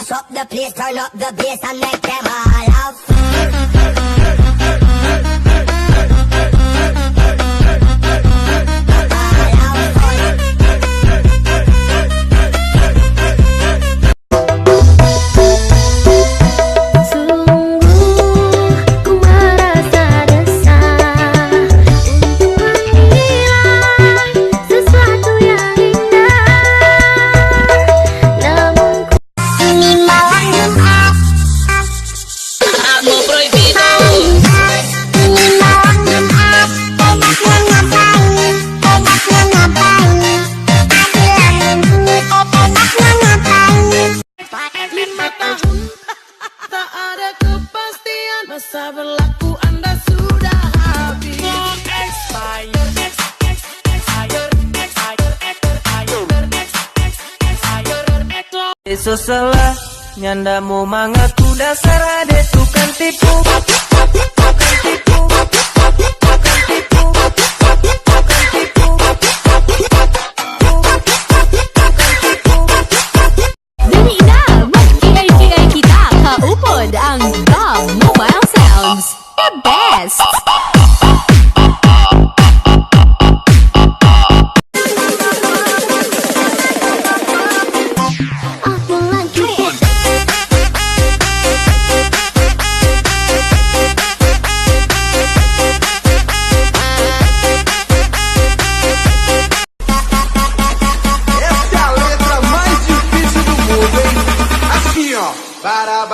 mash up the place, turn up the bass and make them all have masa berlaku Anda sudah habis. Eso salah nyanda mau mengaku dasar ade tukang tipu. Mobile sounds the best. Essa é a letra mais difícil do mundo, hein? Assim, ó. Para,